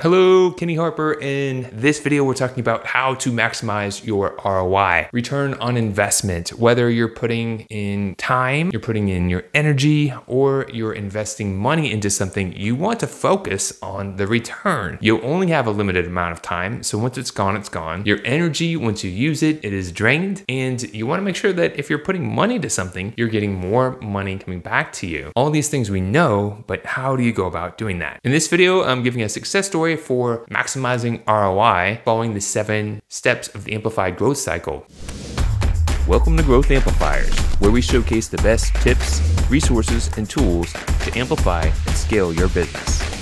Hello, Kenny Harper. In this video, we're talking about how to maximize your ROI, return on investment, whether you're putting in time, you're putting in your energy, or you're investing money into something. You want to focus on the return. You'll only have a limited amount of time. So once it's gone, it's gone. Your energy, once you use it, it is drained. And you want to make sure that if you're putting money to something, you're getting more money coming back to you. All these things we know, but how do you go about doing that? In this video, I'm giving a success story for maximizing ROI following the 7 steps of the Amplify growth cycle. Welcome to Growth Amplifiers, where we showcase the best tips, resources, and tools to amplify and scale your business.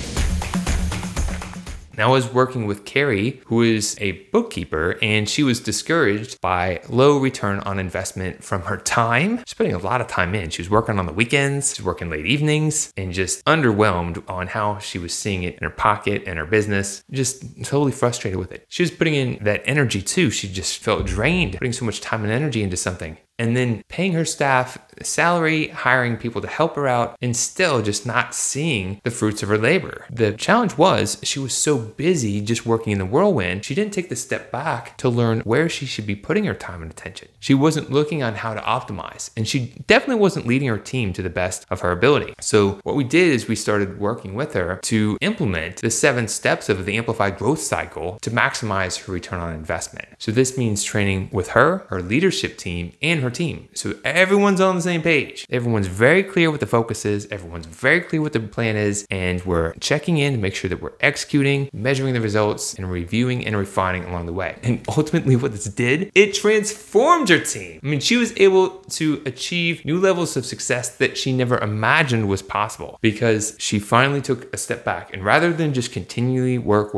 Now, I was working with Carrie, who is a bookkeeper, and she was discouraged by low return on investment from her time. She's putting a lot of time in. She was working on the weekends, she was working late evenings, and just underwhelmed on how she was seeing it in her pocket and her business, just totally frustrated with it. She was putting in that energy too. She just felt drained, putting so much time and energy into something. And then paying her staff salary, hiring people to help her out, and still just not seeing the fruits of her labor. The challenge was she was so busy just working in the whirlwind, she didn't take the step back to learn where she should be putting her time and attention. She wasn't looking on how to optimize, and she definitely wasn't leading her team to the best of her ability. So what we did is we started working with her to implement the 7 steps of the Amplified growth cycle to maximize her return on investment. So this means training with her leadership team, and her team. So everyone's on the same page. Everyone's very clear what the focus is. Everyone's very clear what the plan is. And we're checking in to make sure that we're executing, measuring the results, and reviewing and refining along the way. And ultimately what this did, it transformed her team. I mean, she was able to achieve new levels of success that she never imagined was possible because she finally took a step back. And rather than just continually work,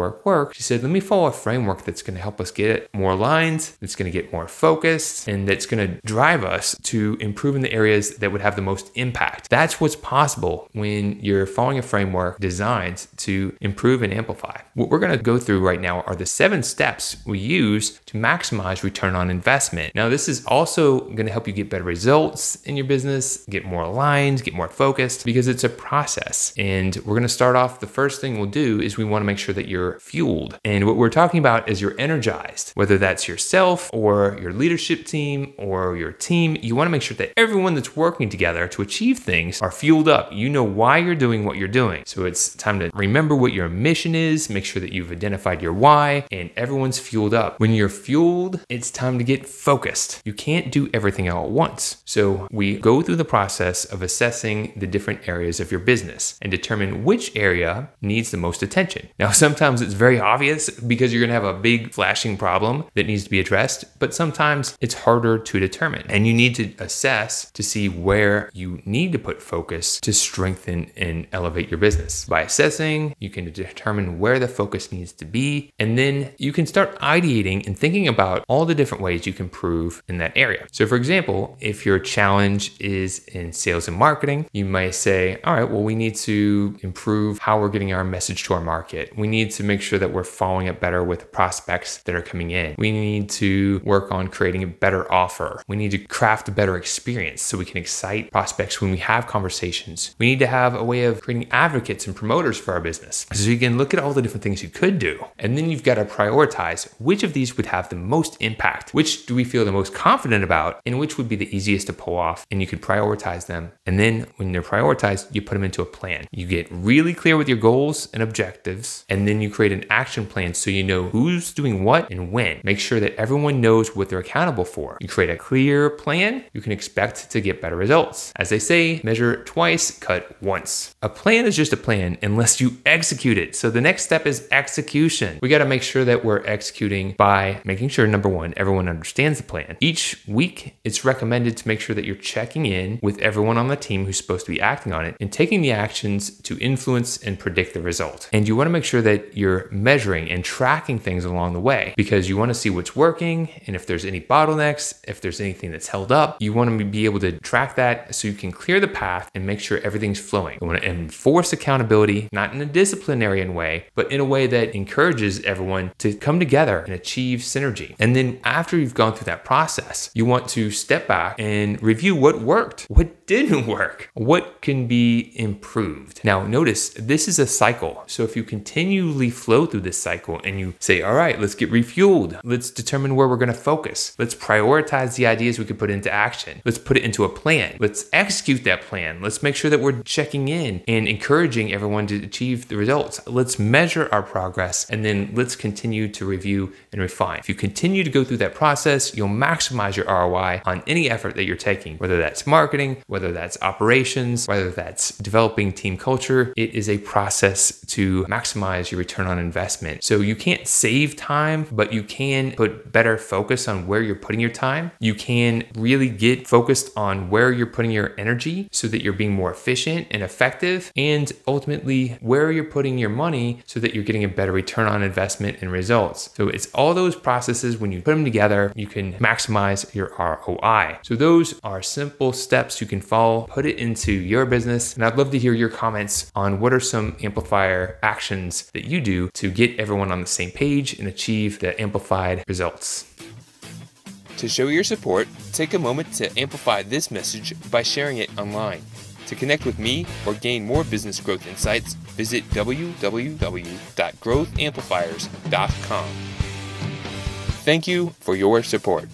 she said, let me follow a framework that's going to help us get more lines, that's going to get more focused, and that's going to drive us to improve in the areas that would have the most impact. That's what's possible when you're following a framework designed to improve and amplify. What we're going to go through right now are the 7 steps we use to maximize return on investment. Now, this is also going to help you get better results in your business, get more aligned, get more focused, because it's a process. And we're going to start off, the first thing we'll do is we want to make sure that you're fueled. And what we're talking about is you're energized, whether that's yourself or your leadership team or your team. You want to make sure that everyone that's working together to achieve things are fueled up. You know why you're doing what you're doing. So it's time to remember what your mission is, make sure that you've identified your why, and everyone's fueled up. When you're fueled, it's time to get focused. You can't do everything all at once. So we go through the process of assessing the different areas of your business and determine which area needs the most attention. Now, sometimes it's very obvious because you're going to have a big flashing problem that needs to be addressed, but sometimes it's harder to determine. And you need to assess to see where you need to put focus to strengthen and elevate your business. By assessing, you can determine where the focus needs to be, and then you can start ideating and thinking about all the different ways you can improve in that area. So for example, if your challenge is in sales and marketing, you might say, all right, well, we need to improve how we're getting our message to our market. We need to make sure that we're following up better with prospects that are coming in. We need to work on creating a better offer. We need to craft a better experience so we can excite prospects when we have conversations. We need to have a way of creating advocates and promoters for our business. So you can look at all the different things you could do. And then you've got to prioritize which of these would have the most impact, which do we feel the most confident about, and which would be the easiest to pull off. And you could prioritize them. And then when they're prioritized, you put them into a plan. You get really clear with your goals and objectives, and then you create an action plan so you know who's doing what and when. Make sure that everyone knows what they're accountable for. You create a clear plan, you can expect to get better results. As they say, measure twice, cut once. A plan is just a plan unless you execute it. So the next step is execution. We got to make sure that we're executing by making sure, number one, everyone understands the plan. Each week, it's recommended to make sure that you're checking in with everyone on the team who's supposed to be acting on it and taking the actions to influence and predict the result. And you want to make sure that you're measuring and tracking things along the way because you want to see what's working and if there's any bottlenecks, if there's anything anything that's held up. You want to be able to track that so you can clear the path and make sure everything's flowing. You want to enforce accountability, not in a disciplinarian way, but in a way that encourages everyone to come together and achieve synergy. And then after you've gone through that process, you want to step back and review what worked, what didn't work, what can be improved. Now, notice this is a cycle. So if you continually flow through this cycle and you say, all right, let's get refueled. Let's determine where we're going to focus. Let's prioritize the ideas we could put into action. Let's put it into a plan. Let's execute that plan. Let's make sure that we're checking in and encouraging everyone to achieve the results. Let's measure our progress, and then let's continue to review and refine. If you continue to go through that process, you'll maximize your ROI on any effort that you're taking, whether that's marketing, whether that's operations, whether that's developing team culture. It is a process to maximize your return on investment. So you can't save time, but you can put better focus on where you're putting your time. You can really get focused on where you're putting your energy so that you're being more efficient and effective, and ultimately where you're putting your money so that you're getting a better return on investment and results. So it's all those processes. When you put them together, you can maximize your ROI. So those are simple steps you can follow, put it into your business. And I'd love to hear your comments on what are some amplifier actions that you do to get everyone on the same page and achieve the amplified results. To show your support, take a moment to amplify this message by sharing it online. To connect with me or gain more business growth insights, visit www.growthamplifiers.com. Thank you for your support.